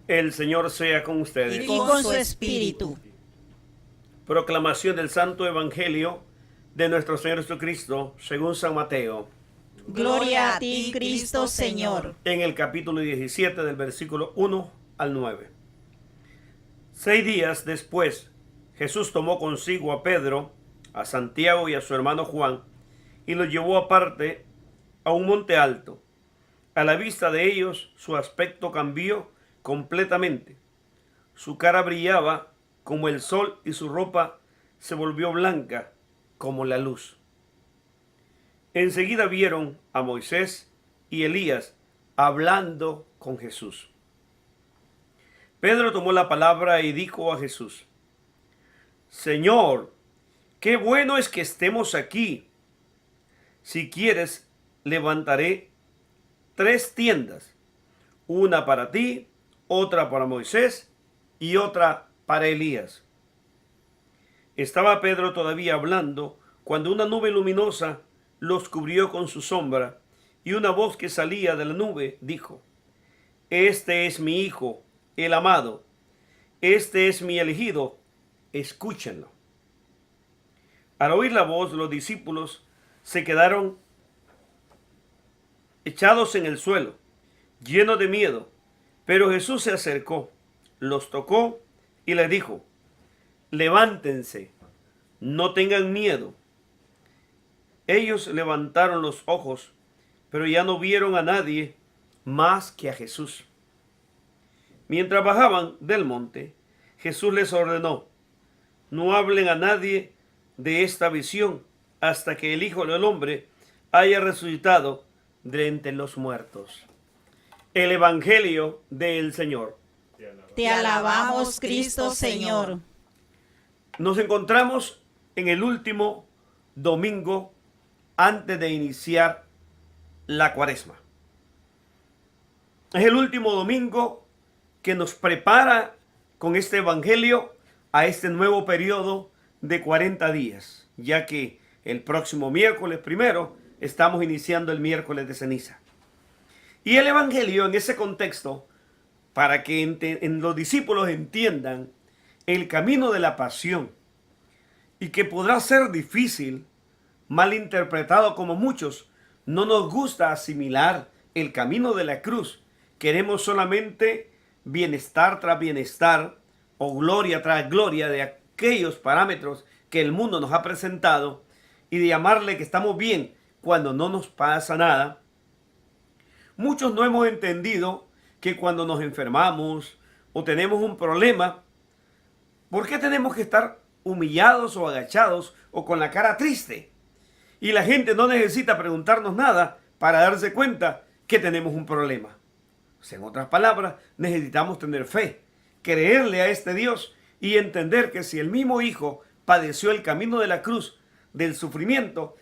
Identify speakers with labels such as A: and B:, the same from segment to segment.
A: El Señor sea con ustedes.
B: Y con su espíritu.
A: Proclamación del Santo Evangelio de nuestro Señor Jesucristo, según San Mateo,
B: Gloria a ti, Cristo Señor.
A: en el capítulo 17, del versículo 1 al 9. 6 días después, Jesús tomó consigo a Pedro, a Santiago y a su hermano Juan, y los llevó aparte a un monte alto. A la vista de ellos, su aspecto cambió completamente. Su cara brillaba como el sol y su ropa se volvió blanca como la luz. Enseguida vieron a Moisés y Elías hablando con Jesús. Pedro tomó la palabra y dijo a Jesús: Señor, qué bueno es que estemos aquí. Si quieres, levantaré 3 tiendas, una para ti, otra para Moisés y otra para Elías. Estaba Pedro todavía hablando cuando una nube luminosa los cubrió con su sombra, y una voz que salía de la nube dijo: Este es mi Hijo, el amado, este es mi elegido, escúchenlo. Al oír la voz, los discípulos se quedaron echados en el suelo, llenos de miedo. Pero Jesús se acercó, los tocó y les dijo: Levántense, no tengan miedo. Ellos levantaron los ojos, pero ya no vieron a nadie más que a Jesús. Mientras bajaban del monte, Jesús les ordenó: No hablen a nadie de esta visión hasta que el Hijo del Hombre haya resucitado de entre los muertos. El Evangelio del Señor.
B: Te alabamos, Cristo Señor.
A: Nos encontramos en el último domingo antes de iniciar la Cuaresma. Es el último domingo que nos prepara con este Evangelio a este nuevo periodo de 40 días, ya que el próximo miércoles primero estamos iniciando el miércoles de ceniza. Y el Evangelio en ese contexto, para que los discípulos entiendan el camino de la pasión, y que podrá ser difícil, mal interpretado como muchos, no nos gusta asimilar el camino de la cruz. Queremos solamente bienestar tras bienestar o gloria tras gloria de aquellos parámetros que el mundo nos ha presentado, y de llamarle que estamos bien cuando no nos pasa nada. Muchos no hemos entendido que cuando nos enfermamos o tenemos un problema, ¿por qué tenemos que estar humillados o agachados o con la cara triste? Y la gente no necesita preguntarnos nada para darse cuenta que tenemos un problema. O sea, en otras palabras, necesitamos tener fe, creerle a este Dios y entender que si el mismo Hijo padeció el camino de la cruz, del sufrimiento,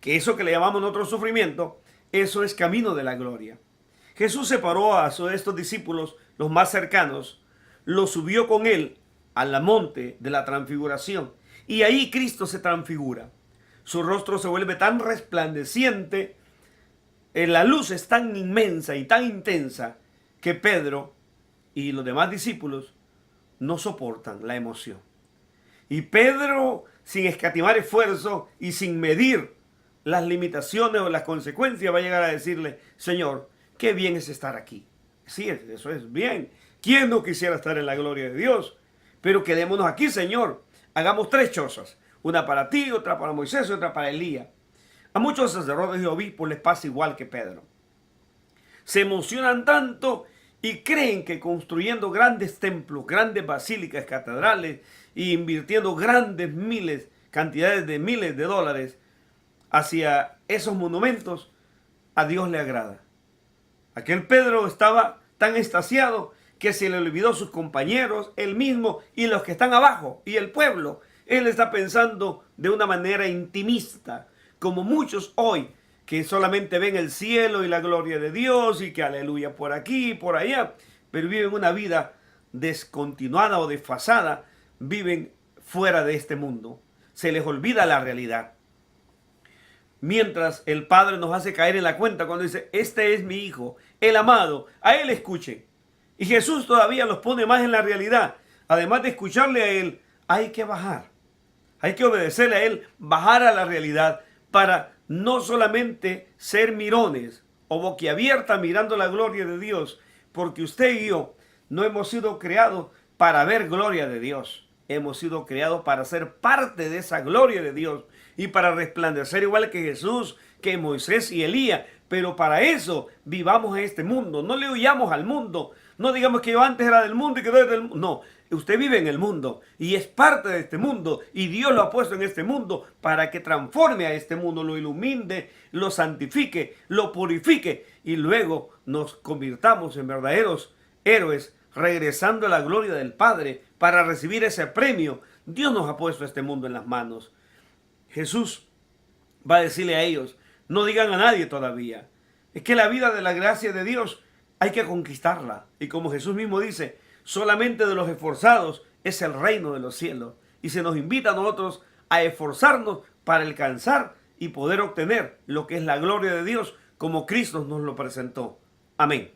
A: que eso que le llamamos nosotros sufrimiento, eso es camino de la gloria. Jesús separó a estos discípulos, los más cercanos, los subió con él al monte de la transfiguración, y ahí Cristo se transfigura. Su rostro se vuelve tan resplandeciente, la luz es tan inmensa y tan intensa que Pedro y los demás discípulos no soportan la emoción. Y Pedro, sin escatimar esfuerzo y sin medir las limitaciones o las consecuencias, va a llegar a decirle: Señor, qué bien es estar aquí. Sí, eso es bien. ¿Quién no quisiera estar en la gloria de Dios? Pero quedémonos aquí, Señor. Hagamos 3 chozas. Una para ti, otra para Moisés y otra para Elías. A muchos sacerdotes y obispos les pasa igual que Pedro. Se emocionan tanto y creen que construyendo grandes templos, grandes basílicas, catedrales, e invirtiendo cantidades de miles de dólares hacia esos monumentos, a Dios le agrada. Aquel Pedro estaba tan extasiado que se le olvidó sus compañeros, él mismo y los que están abajo y el pueblo. Él está pensando de una manera intimista, como muchos hoy, que solamente ven el cielo y la gloria de Dios y que aleluya por aquí y por allá, pero viven una vida descontinuada o desfasada, viven fuera de este mundo. Se les olvida la realidad. Mientras el Padre nos hace caer en la cuenta cuando dice: Este es mi Hijo, el amado, a Él escuchen. Y Jesús todavía los pone más en la realidad. Además de escucharle a Él, hay que bajar. Hay que obedecerle a Él, bajar a la realidad para no solamente ser mirones o boquiabierta mirando la gloria de Dios, porque usted y yo no hemos sido creados para ver gloria de Dios. Hemos sido creados para ser parte de esa gloria de Dios y para resplandecer igual que Jesús, que Moisés y Elías. Pero para eso vivamos en este mundo. No le huyamos al mundo. No digamos que yo antes era del mundo y que doy del mundo. No, usted vive en el mundo y es parte de este mundo. Y Dios lo ha puesto en este mundo para que transforme a este mundo, lo ilumine, lo santifique, lo purifique. Y luego nos convirtamos en verdaderos héroes, regresando a la gloria del Padre para recibir ese premio. Dios nos ha puesto este mundo en las manos. Jesús va a decirle a ellos, no digan a nadie todavía. Es que la vida de la gracia de Dios hay que conquistarla. Y como Jesús mismo dice, solamente de los esforzados es el reino de los cielos. Y se nos invita a nosotros a esforzarnos para alcanzar y poder obtener lo que es la gloria de Dios como Cristo nos lo presentó. Amén.